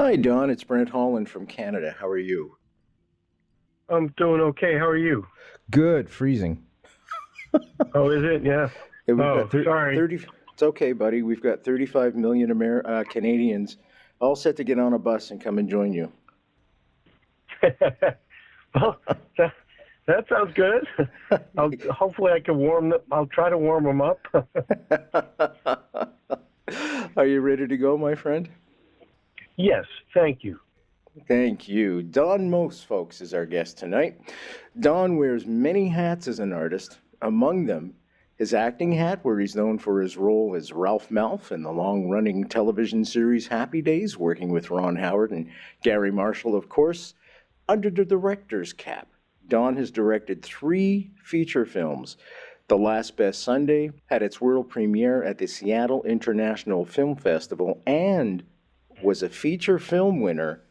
Hi, Don. It's Brent Holland from Canada. How are you? I'm doing okay. How are you? Good. Freezing. Oh, is it? Yeah. Sorry. 30. It's okay, buddy. We've got 35 million Canadians all set to get on a bus and come and join you. Well, that sounds good. Hopefully I can warm them. I'll try to warm them up. Are you ready to go, my friend? Yes. Thank you. Thank you. Don Most, folks, is our guest tonight. Don wears many hats as an artist, among them his acting hat, where he's known for his role as Ralph Malph in the long-running television series Happy Days, working with Ron Howard and Gary Marshall, of course. Under the director's cap, Don has directed 3 feature films. The Last Best Sunday had its world premiere at the Seattle International Film Festival and was a feature film winner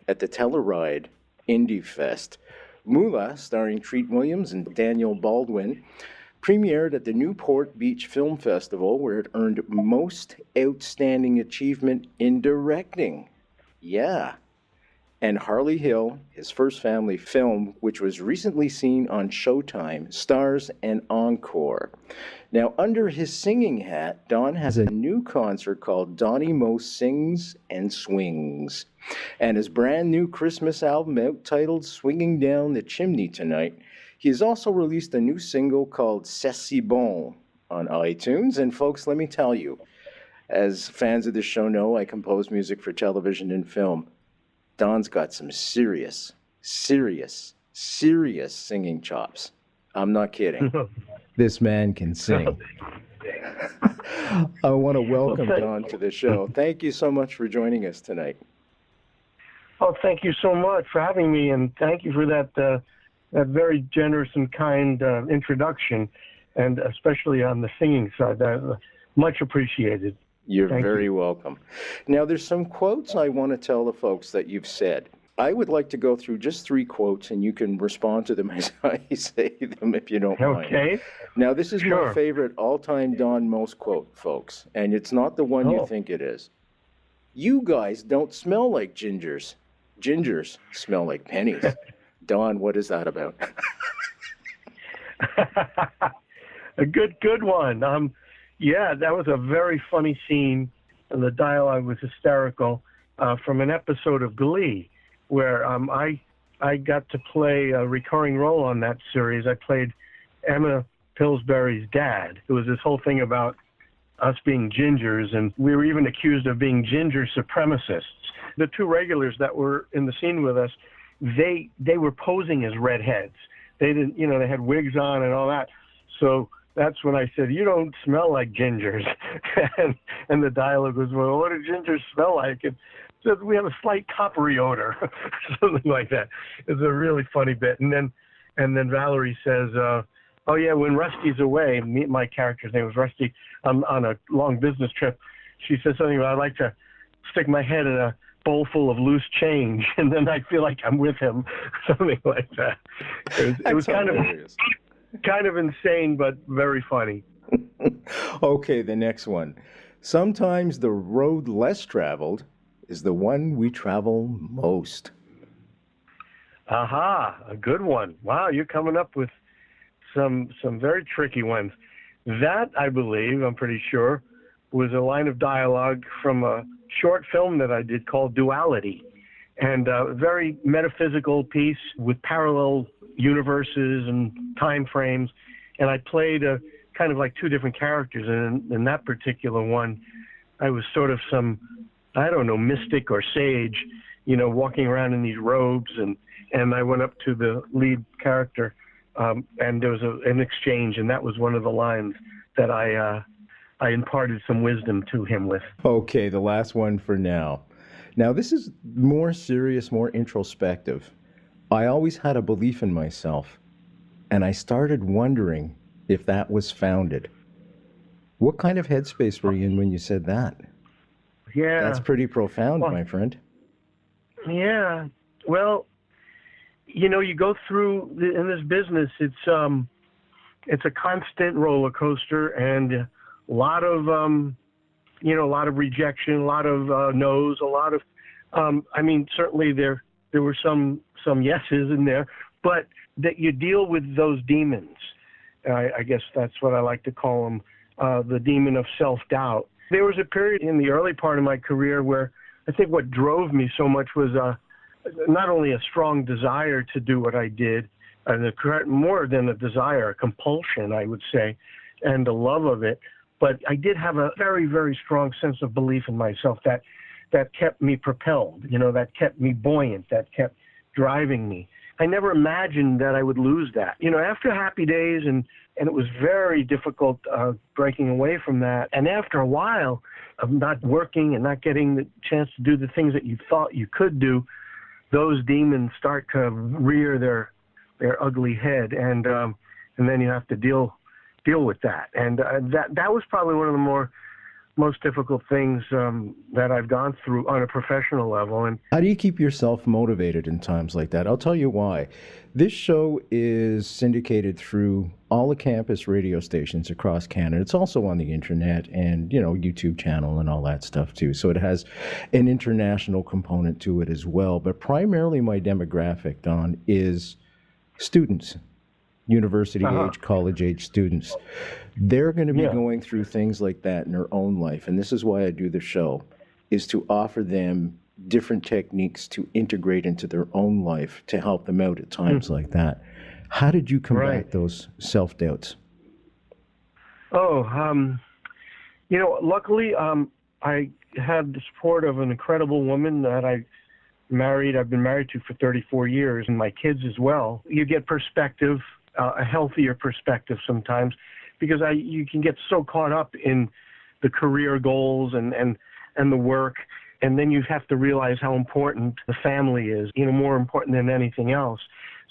at the Telluride Indie Fest. Moolah, starring Treat Williams and Daniel Baldwin, premiered at the Newport Beach Film Festival, where it earned Most Outstanding Achievement in Directing. Yeah. And Harley Hill, his first family film, which was recently seen on Showtime, stars an encore. Now, under his singing hat, Don has a new concert called Donny Most Sings and Swings. And his brand new Christmas album out titled Swinging Down the Chimney Tonight. He has also released a new single called C'est Si Bon on iTunes. And folks, let me tell you, as fans of this show know, I compose music for television and film. Don's got some serious singing chops. I'm not kidding. This man can sing. I want to welcome Don to the show. Thank you so much for joining us tonight. Oh, thank you so much for having me, and thank you for that very generous and kind introduction, and especially on the singing side. Much appreciated. You're very welcome. Now, there's some quotes I want to tell the folks that you've said. I would like to go through just 3 quotes, and you can respond to them as I say them if you don't mind. Okay. Now, this is my favorite all-time Don Most quote, folks, and it's not the one you think it is. You guys don't smell like gingers. Gingers smell like pennies. Don, what is that about? A good one. Yeah, that was a very funny scene, and the dialogue was hysterical, from an episode of Glee, where I got to play a recurring role on that series. I played Emma Pillsbury's dad. It was this whole thing about us being gingers, and we were even accused of being ginger supremacists. The 2 regulars that were in the scene with us, they were posing as redheads. They didn't, they had wigs on and all that. So that's when I said, "You don't smell like gingers." and the dialogue was, "Well, what do gingers smell like?" And said, "We have a slight coppery odor," something like that. It's a really funny bit. And then Valerie says, "Oh yeah, when Rusty's away," my character's name was Rusty, on a long business trip. She says something about, "I'd like to stick my head in a bowl full of loose change, and then I feel like I'm with him," something like that. It was kind of insane, but very funny. Okay, the next one. Sometimes the road less traveled is the one we travel most. Aha, a good one. Wow, you're coming up with some very tricky ones. That, I believe, I'm pretty sure, was a line of dialogue from a short film that I did called Duality, and a very metaphysical piece with parallel universes and time frames. And I played kind of like 2 different characters. And in that particular one, I was sort of some, I don't know, mystic or sage, walking around in these robes. And I went up to the lead character, and there was an exchange. And that was one of the lines that I imparted some wisdom to him with. Okay, the last one for now. Now, this is more serious, more introspective. I always had a belief in myself, and I started wondering if that was founded. What kind of headspace were you in when you said that? Yeah. That's pretty profound, my friend. Yeah. Well, you go through, in this business, it's a constant roller coaster, and a lot of rejection, a lot of no's, a lot of I mean, certainly there were some yeses in there, but that you deal with those demons. I guess that's what I like to call them, the demon of self-doubt. There was a period in the early part of my career where I think what drove me so much was not only a strong desire to do what I did, more than a desire, a compulsion, I would say, and a love of it, but I did have a very, very strong sense of belief in myself that kept me propelled, that kept me buoyant, that kept driving me. I never imagined that I would lose that. After Happy Days, and it was very difficult breaking away from that. And after a while of not working and not getting the chance to do the things that you thought you could do, those demons start to rear their ugly head, and then you have to deal with that. And that was probably one of the most difficult things that I've gone through on a professional level. And how do you keep yourself motivated in times like that? I'll tell you why. This show is syndicated through all the campus radio stations across Canada. It's also on the internet and, YouTube channel and all that stuff too. So it has an international component to it as well. But primarily my demographic, Don, is students. University-age, college-age students. They're going to be going through things like that in their own life. And this is why I do the show, is to offer them different techniques to integrate into their own life to help them out at times like that. How did you combat those self-doubts? Luckily, I had the support of an incredible woman that I've been married to for 34 years, and my kids as well. You get perspective, a healthier perspective sometimes, because you can get so caught up in the career goals and the work, and then you have to realize how important the family is, more important than anything else.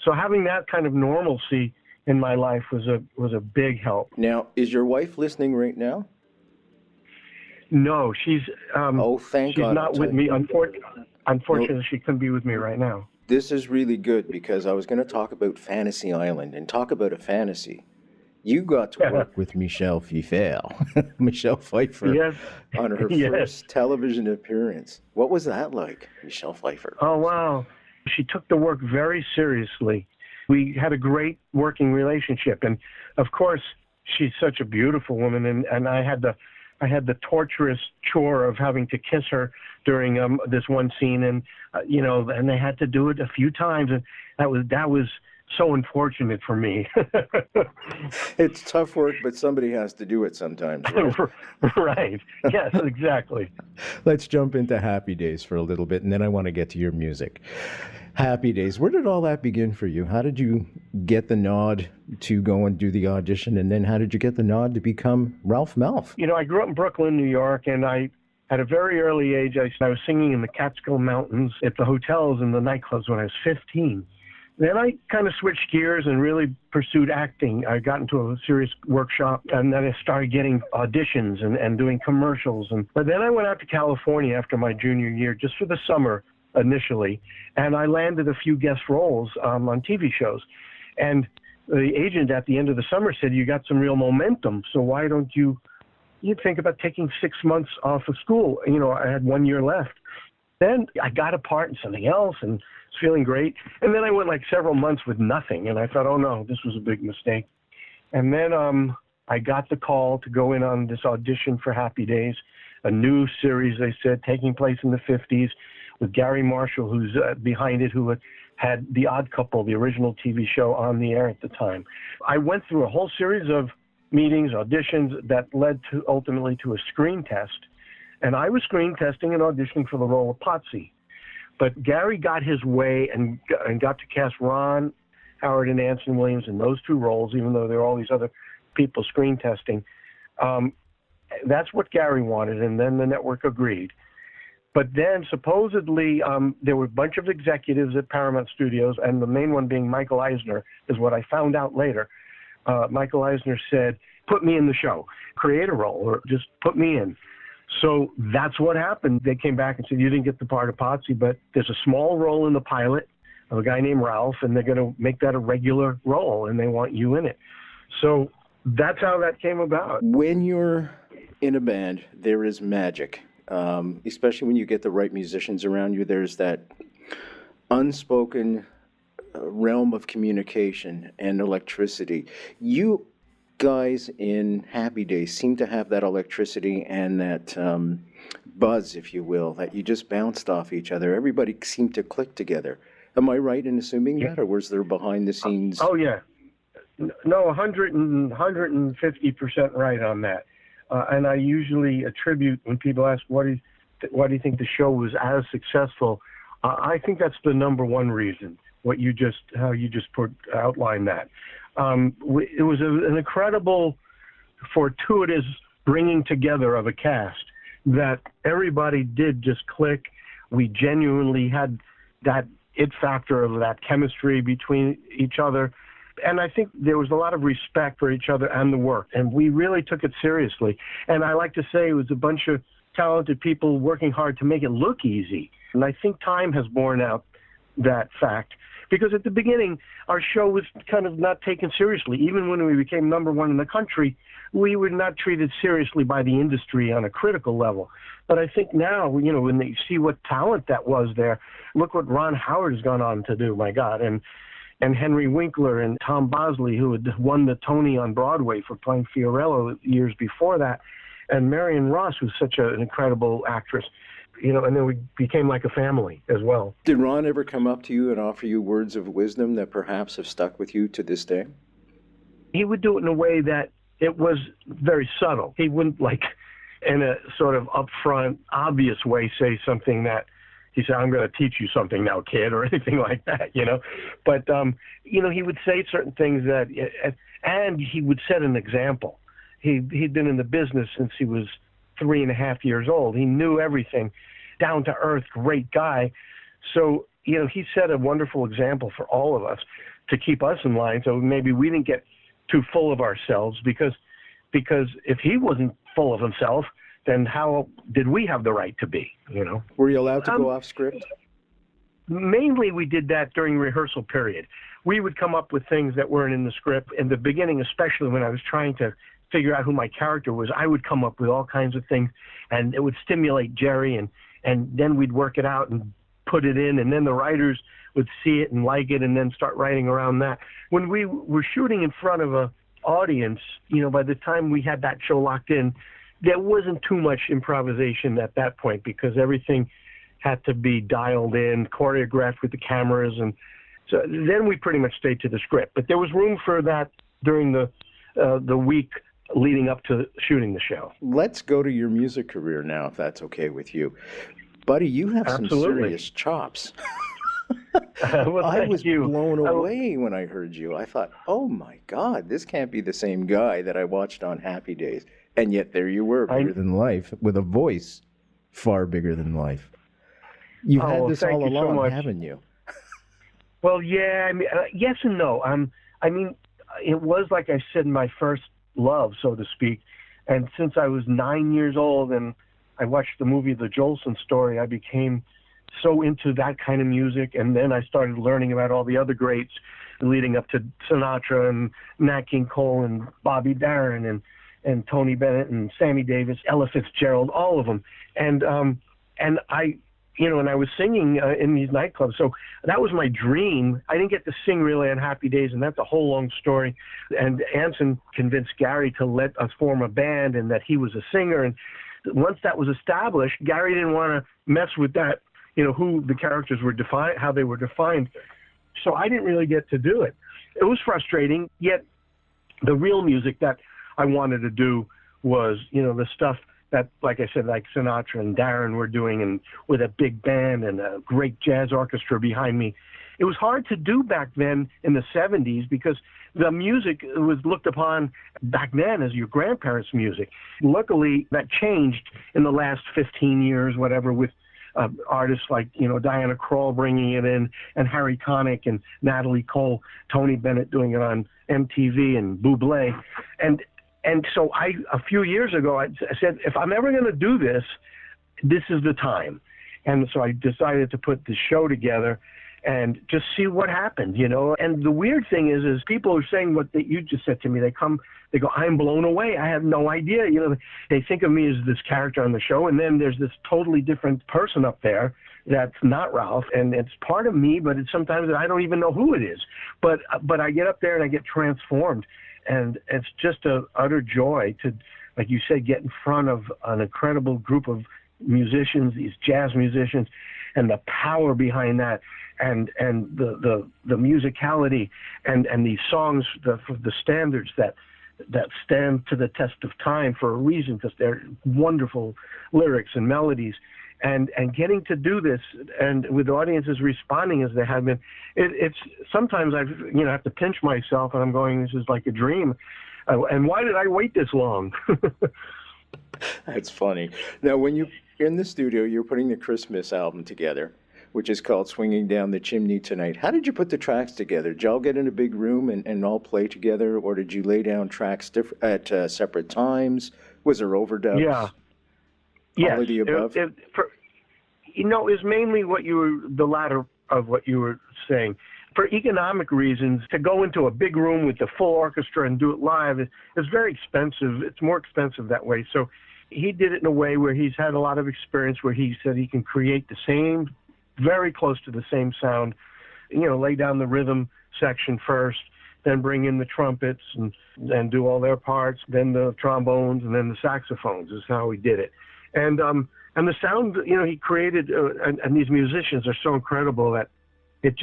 So having that kind of normalcy in my life was a big help. Now, is your wife listening right now? No, she's thank God. She's not with me. Unfortunately, she couldn't be with me right now. This is really good, because I was going to talk about Fantasy Island and talk about a fantasy. You got to work with Michelle Pfeiffer, on her first television appearance. What was that like, Michelle Pfeiffer? Oh, wow. She took the work very seriously. We had a great working relationship. And, of course, she's such a beautiful woman, and I had the torturous chore of having to kiss her during this one scene, and and they had to do it a few times, and that was so unfortunate for me. It's tough work, but somebody has to do it sometimes. Right? Right. Yes, exactly. Let's jump into Happy Days for a little bit, and then I want to get to your music. Happy Days. Where did all that begin for you? How did you get the nod to go and do the audition, and then how did you get the nod to become Ralph Malph? I grew up in Brooklyn, New York, and at a very early age, I was singing in the Catskill Mountains at the hotels and the nightclubs when I was 15. Then I kind of switched gears and really pursued acting. I got into a serious workshop, and then I started getting auditions and doing commercials. But then I went out to California after my junior year, just for the summer initially, and I landed a few guest roles on TV shows. And the agent at the end of the summer said, "You got some real momentum, so why don't you think about taking 6 months off of school?" I had 1 year left. Then I got a part in something else and was feeling great. And then I went like several months with nothing, and I thought, oh no, this was a big mistake. And then I got the call to go in on this audition for Happy Days, a new series, they said, taking place in the 50s with Gary Marshall, who's behind it, who had The Odd Couple, the original TV show, on the air at the time. I went through a whole series of meetings, auditions that led to ultimately to a screen test. And I was screen testing and auditioning for the role of Potsy. But Gary got his way and got to cast Ron Howard and Anson Williams in those two roles, even though there were all these other people screen testing. That's what Gary wanted, and then the network agreed. But then supposedly there were a bunch of executives at Paramount Studios, and the main one being Michael Eisner, is what I found out later. Michael Eisner said, "Put me in the show, create a role, or just put me in." So that's what happened. They came back and said, "You didn't get the part of Potsy, but there's a small role in the pilot of a guy named Ralph, and they're going to make that a regular role, and they want you in it." So that's how that came about. When you're in a band, there is magic. especially when you get the right musicians around you. There's that unspoken realm of communication and electricity. You guys in Happy Days seem to have that electricity and that buzz, if you will, that you just bounced off each other. Everybody seemed to click together. Am I right in assuming that, or was there behind the scenes? Oh, yeah. No, 150% right on that. And I usually attribute, when people ask, why do you think the show was as successful? I think that's the number one reason, how you just outlined that. It was an incredible, fortuitous bringing together of a cast that everybody did just click. We genuinely had that it factor of that chemistry between each other. And I think there was a lot of respect for each other and the work, and we really took it seriously. And I like to say it was a bunch of talented people working hard to make it look easy. And I think time has borne out that fact, because at the beginning, our show was kind of not taken seriously. Even when we became number one in the country, we were not treated seriously by the industry on a critical level. But I think now, when they see what talent that was there, look what Ron Howard has gone on to do, my God. And Henry Winkler and Tom Bosley, who had won the Tony on Broadway for playing Fiorello years before that, and Marion Ross, who's such an incredible actress, and then we became like a family as well. Did Ron ever come up to you and offer you words of wisdom that perhaps have stuck with you to this day? He would do it in a way that it was very subtle. He wouldn't, in a sort of upfront, obvious way, say something that he said, "I'm going to teach you something now, kid," or anything like that, But, he would say certain things and he would set an example. He'd been in the business since he was 3.5 years old. He knew everything, down to earth, great guy. So, he set a wonderful example for all of us to keep us in line. So maybe we didn't get too full of ourselves, because if he wasn't full of himself, then how did we have the right to be, Were you allowed to go off script? Mainly we did that during rehearsal period. We would come up with things that weren't in the script. In the beginning, especially when I was trying to figure out who my character was, I would come up with all kinds of things, and it would stimulate Jerry, and then we'd work it out and put it in, and then the writers would see it and like it, and then start writing around that. When we were shooting in front of an audience, by the time we had that show locked in, there wasn't too much improvisation at that point, because everything had to be dialed in, choreographed with the cameras, and so then we pretty much stayed to the script. But there was room for that during the week leading up to shooting the show. Let's go to your music career now, if that's okay with you. Buddy, you have some serious chops. Well, I was you. blown away when I heard you. I thought, oh my God, this can't be the same guy that I watched on Happy Days. And yet there you were, bigger than life, with a voice far bigger than life. You've had this all along, haven't you? Well, yeah, yes and no. It was, like I said, my first love, so to speak. And since I was 9 years old and I watched the movie The Jolson Story, I became so into that kind of music. And then I started learning about all the other greats leading up to Sinatra and Nat King Cole and Bobby Darin and Tony Bennett and Sammy Davis, Ella Fitzgerald, all of them. And I was singing in these nightclubs. So that was my dream. I didn't get to sing really on Happy Days, and that's a whole long story. And Anson convinced Gary to let us form a band and that he was a singer. And once that was established, Gary didn't want to mess with that, who the characters were defined, how they were defined. So I didn't really get to do it. It was frustrating, yet the real music that I wanted to do was, the stuff that, like I said, like Sinatra and Darin were doing, and with a big band and a great jazz orchestra behind me. It was hard to do back then in the 70s, because the music was looked upon back then as your grandparents' music. Luckily, that changed in the last 15 years, whatever, with artists like, Diana Krall bringing it in, and Harry Connick and Natalie Cole, Tony Bennett doing it on MTV, and Bublé. And so a few years ago, I said, if I'm ever going to do this, this is the time. And so I decided to put the show together. and just see what happened, you know. And the weird thing is people are saying what you just said to me. They go, I'm blown away. I have no idea. You know, they think of me as this character on the show, and then there's this totally different person up there that's not Ralph, and it's part of me, but it's sometimes I don't even know who it is. But I get up there and I get transformed, and it's just an utter joy to, like you said, get in front of an incredible group of musicians, these jazz musicians, and the power behind that, and the musicality, and these songs, the standards that stand to the test of time for a reason, because they're wonderful lyrics and melodies, and getting to do this, and with audiences responding as they have been, it's sometimes I have to pinch myself, and I'm going, this is like a dream, and why did I wait this long? That's funny. Now, when you're in the studio, you're putting the Christmas album together, which is called Swinging Down the Chimney Tonight. How did you put the tracks together? Did y'all get in a big room and all play together, or did you lay down tracks at separate times? Was there overdubs? Yeah. All of the above? It was mainly the latter of what you were saying. For economic reasons, to go into a big room with the full orchestra and do it live is very expensive. It's more expensive that way. So he did it in a way where he's had a lot of experience, where he said he can create the same, very close to the same sound, lay down the rhythm section first, then bring in the trumpets and do all their parts, then the trombones, and then the saxophones is how he did it. And the sound, he created, and these musicians are so incredible that it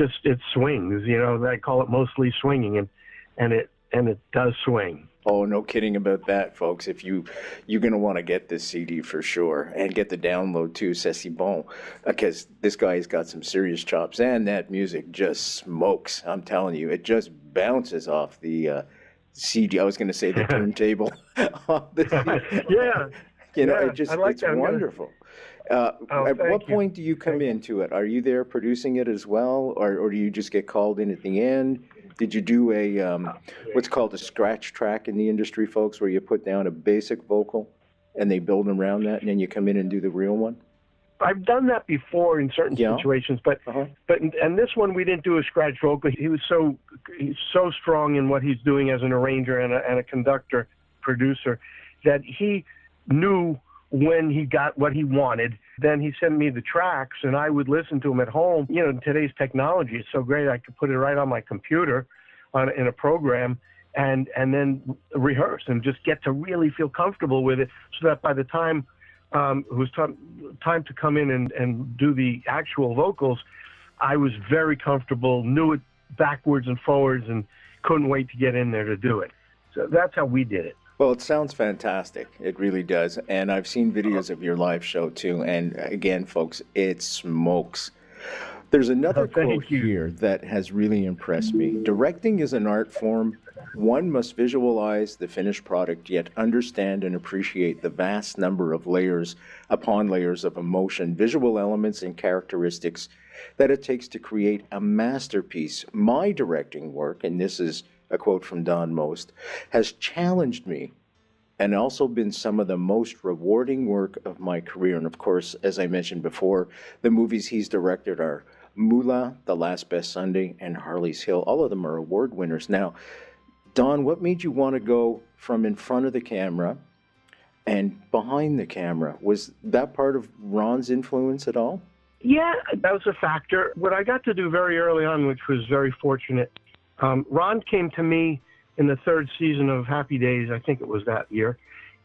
swings, I call it mostly swinging, and it does swing. Oh, no kidding about that, folks. If you're going to want to get this CD for sure, and get the download too, c'est bon, because this guy's got some serious chops, and that music just smokes. I'm telling you, it just bounces off the CD. I was going to say the turntable. Off the CD. Yeah. It's wonderful. At what point do you come into it? Are you there producing it as well, or do you just get called in at the end? Did you do a what's called a scratch track in the industry, folks, where you put down a basic vocal and they build around that, and then you come in and do the real one? I've done that before in certain situations, but this one we didn't do a scratch vocal. He's so strong in what he's doing as an arranger and a conductor, producer, that he knew when he got what he wanted. Then he sent me the tracks, and I would listen to them at home. Today's technology is so great. I could put it right on my computer in a program and then rehearse and just get to really feel comfortable with it, so that by the time it was time to come in and do the actual vocals, I was very comfortable, knew it backwards and forwards, and couldn't wait to get in there to do it. So that's how we did it. Well, it sounds fantastic. It really does. And I've seen videos of your live show, too. And again, folks, it smokes. There's another quote here that has really impressed me. Directing is an art form. One must visualize the finished product, yet understand and appreciate the vast number of layers upon layers of emotion, visual elements, and characteristics that it takes to create a masterpiece. My directing work, and this is a quote from Don Most, has challenged me and also been some of the most rewarding work of my career. And of course, as I mentioned before, the movies he's directed are Moolah, The Last Best Sunday, and Harley's Hill. All of them are award winners. Now, Don, what made you want to go from in front of the camera and behind the camera? Was that part of Ron's influence at all? Yeah, that was a factor. What I got to do very early on, which was very fortunate, Ron came to me in the third season of Happy Days, I think it was that year,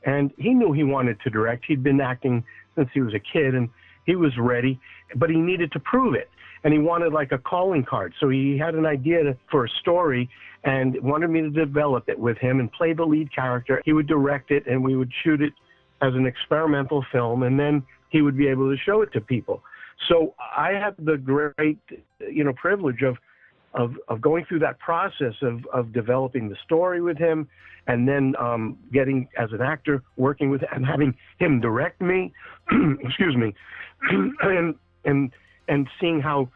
and he knew he wanted to direct. He'd been acting since he was a kid, and he was ready, but he needed to prove it, and he wanted like a calling card. So he had an idea for a story and wanted me to develop it with him and play the lead character. He would direct it, and we would shoot it as an experimental film, and then he would be able to show it to people. So I had the great, privilege of going through that process of developing the story with him, and then getting as an actor, working with and having him direct me, excuse me, and seeing how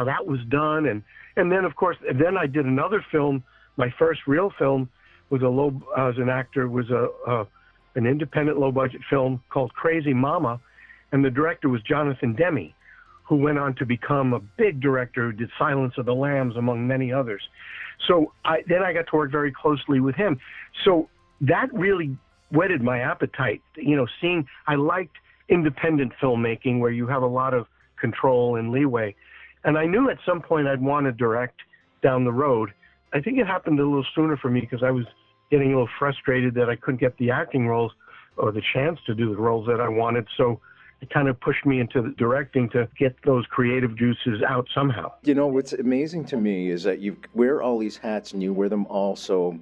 that was done, and then of course then I did another film. My first real film was as an actor was an independent low budget film called Crazy Mama, and the director was Jonathan Demme, who went on to become a big director who did Silence of the Lambs, among many others. So then I got to work very closely with him. So that really whetted my appetite. I liked independent filmmaking where you have a lot of control and leeway. And I knew at some point I'd want to direct down the road. I think it happened a little sooner for me because I was getting a little frustrated that I couldn't get the acting roles or the chance to do the roles that I wanted. So it kind of pushed me into the directing to get those creative juices out somehow. What's amazing to me is that you wear all these hats and you wear them all so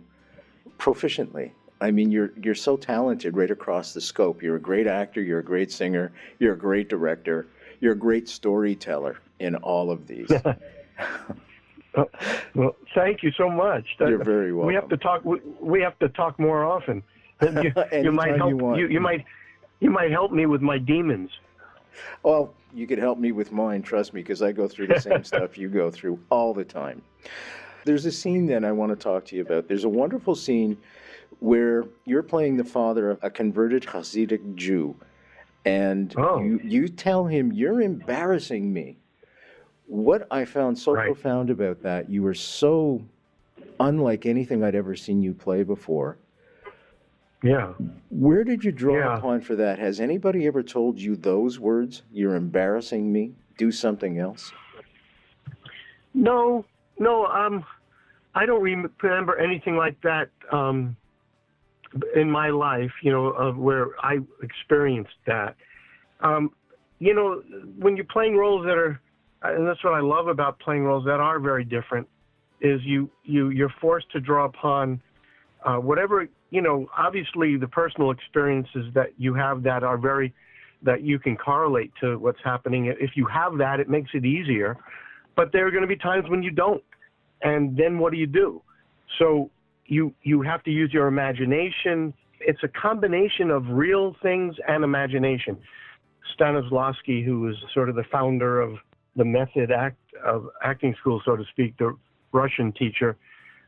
proficiently. I mean, you're so talented right across the scope. You're a great actor, you're a great singer, you're a great director, you're a great storyteller in all of these. Well, thank you so much. You're very welcome. We have to talk more often. You might help. You might help me with my demons. Well, you could help me with mine, trust me, because I go through the same stuff you go through all the time. There's a scene that I want to talk to you about. There's a wonderful scene where you're playing the father of a converted Hasidic Jew, and you tell him, "You're embarrassing me." What I found so profound about that, you were so unlike anything I'd ever seen you play before. Yeah. Where did you draw upon for that? Has anybody ever told you those words? You're embarrassing me. Do something else. No. I don't remember anything like that in my life. Where I experienced that. When you're playing roles that are, and that's what I love about playing roles that are very different, is you're forced to draw upon whatever. Obviously the personal experiences that you have that you can correlate to what's happening. If you have that, it makes it easier. But there are going to be times when you don't. And then what do you do? So you have to use your imagination. It's a combination of real things and imagination. Stanislavski, who is sort of the founder of the method of acting school, so to speak, the Russian teacher,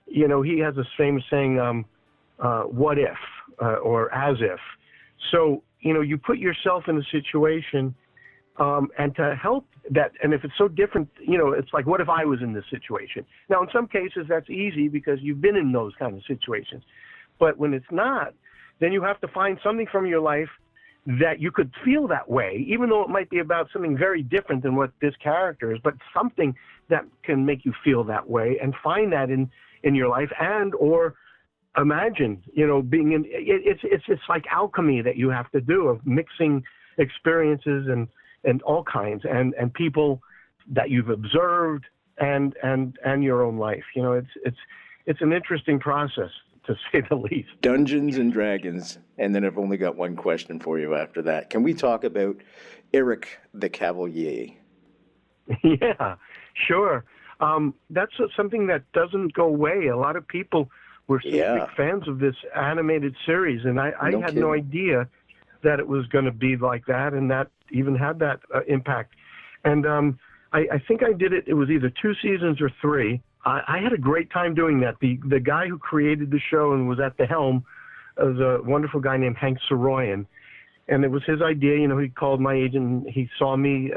he has this famous saying, what if, or as if. So, you put yourself in a situation, and to help that, and if it's so different, it's like, what if I was in this situation? Now, in some cases, that's easy because you've been in those kind of situations. But when it's not, then you have to find something from your life that you could feel that way, even though it might be about something very different than what this character is, but something that can make you feel that way, and find that in your life, and or imagine, being in it's like alchemy that you have to do, of mixing experiences and all kinds, and people that you've observed and your own life. It's an interesting process, to say the least. Dungeons and Dragons, and then I've only got one question for you after that. Can we talk about Eric the Cavalier? Yeah, sure. That's something that doesn't go away. A lot of people were big fans of this animated series, and I had no idea that it was going to be like that, and that even had that impact. And I think I did it. It was either 2 seasons or 3. I had a great time doing that. The guy who created the show and was at the helm was a wonderful guy named Hank Saroyan, and it was his idea. He called my agent, and he saw me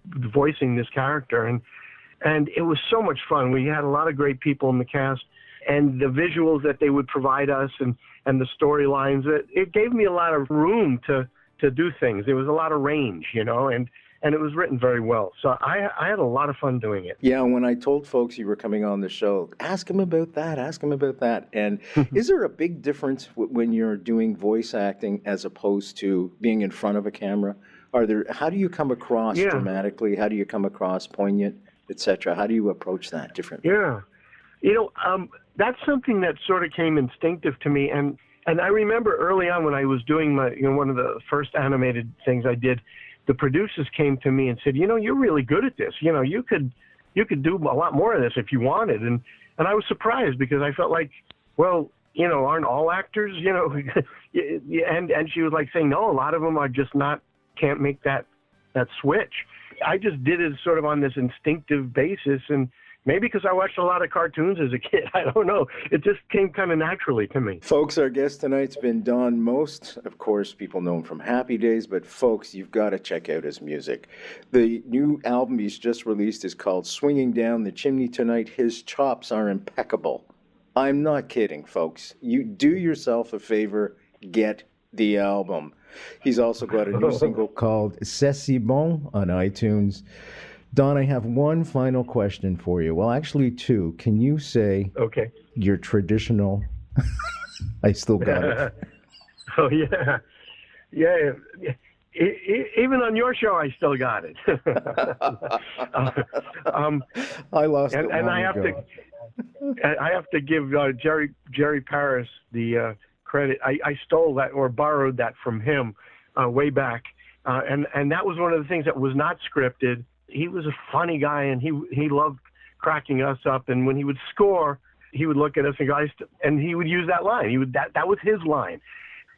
voicing this character, and it was so much fun. We had a lot of great people in the cast, and the visuals that they would provide us, and the storylines. It gave me a lot of room to do things. There was a lot of range, and it was written very well. So I had a lot of fun doing it. Yeah, when I told folks you were coming on the show, ask him about that. And is there a big difference when you're doing voice acting as opposed to being in front of a camera? How do you come across dramatically? How do you come across poignant, etc.? How do you approach that differently? Yeah. That's something that sort of came instinctive to me. And I remember early on when I was doing one of the first animated things I did, the producers came to me and said, you're really good at this. You could do a lot more of this if you wanted. And I was surprised because I felt like, well, aren't all actors, and she was like saying, no, a lot of them are just can't make that switch. I just did it sort of on this instinctive basis. And, Maybe because I watched a lot of cartoons as a kid. I don't know. It just came kind of naturally to me. Folks, our guest tonight's been Don Most. Of course, people know him from Happy Days, but folks, you've got to check out his music. The new album he's just released is called Swinging Down the Chimney Tonight. His chops are impeccable. I'm not kidding, folks. You do yourself a favor, get the album. He's also got a new single called C'est si bon on iTunes. Don, I have one final question for you. Well, actually two. Can you say your traditional... I still got it. Oh, yeah. Yeah. Even on your show, I still got it. I lost it and long I have ago. I have to give Jerry Paris the credit. I stole that or borrowed that from him way back. And that was one of the things that was not scripted. He was a funny guy, and he loved cracking us up. And when he would score, he would look at us and go, and he would use that line. That was his line.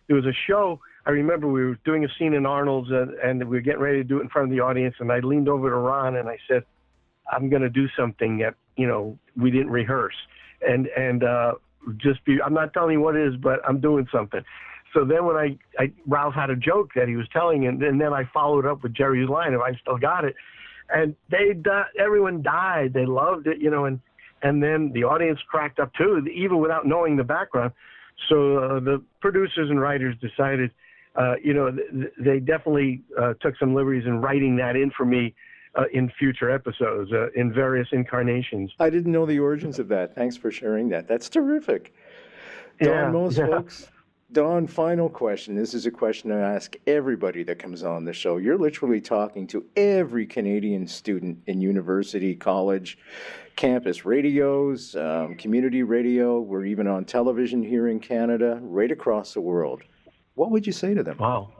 There was a show, I remember we were doing a scene in Arnold's, and we were getting ready to do it in front of the audience, and I leaned over to Ron, and I said, I'm going to do something that, we didn't rehearse. And I'm not telling you what it is, but I'm doing something. So then when Ralph had a joke that he was telling, and then I followed up with Jerry's line, and I still got it. And everyone died. They loved it, and then the audience cracked up too, even without knowing the background. So the producers and writers decided, they definitely took some liberties in writing that in for me in future episodes, in various incarnations. I didn't know the origins of that. Thanks for sharing that. That's terrific. Don, folks. Don, final question. This is a question I ask everybody that comes on the show. You're literally talking to every Canadian student in university, college, campus radios, community radio. We're even on television here in Canada, right across the world. What would you say to them? Wow.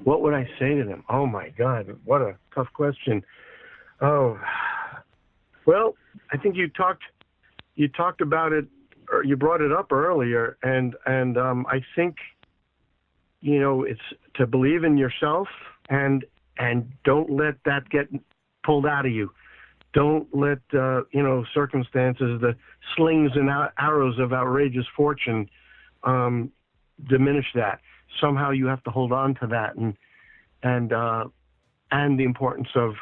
What would I say to them? Oh, my God. What a tough question. Oh, well, I think you talked about it, or you brought it up earlier, and I think, it's to believe in yourself and don't let that get pulled out of you. Don't let, circumstances, the slings and arrows of outrageous fortune diminish that. Somehow you have to hold on to that and the importance of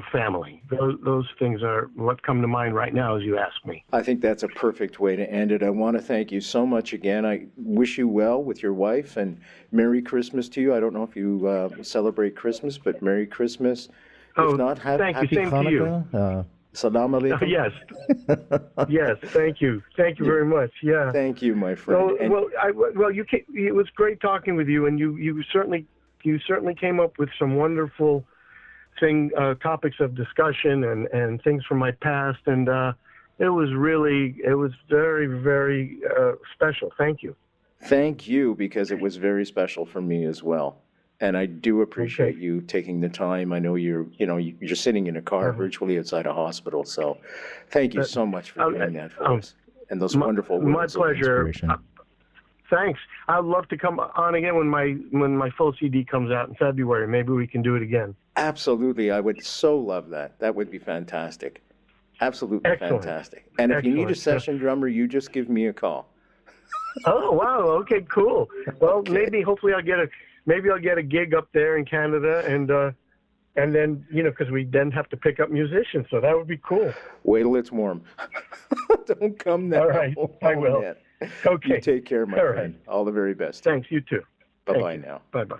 family. Those things are what come to mind right now as you ask me. I think that's a perfect way to end it. I want to thank you so much again. I wish you well with your wife, and Merry Christmas to you. I don't know if you celebrate Christmas, but Merry Christmas. If not, happy Hanukkah. Salam alaikum. Yes. Yes. Thank you. Thank you very much. Yeah. Thank you, my friend. It was great talking with you, and you certainly came up with some wonderful topics of discussion and things from my past, and it was very, very special. Thank you. Thank you, because it was very special for me as well. And I do appreciate you taking the time. I know you're sitting in a car virtually outside a hospital. So thank you so much for doing that for us. And those wonderful words. My pleasure. Thanks. I'd love to come on again when my full CD comes out in February. Maybe we can do it again. Absolutely. I would so love that. That would be fantastic. Absolutely fantastic. And if you need a session drummer, you just give me a call. Oh, wow. Okay, cool. Well, hopefully I'll get a gig up there in Canada, and then, because we then have to pick up musicians, so that would be cool. Wait till it's warm. Don't come now. All right, I will. Yet. Okay. You take care, my friend. All the very best. Thanks, you too. Bye-bye now. Bye-bye.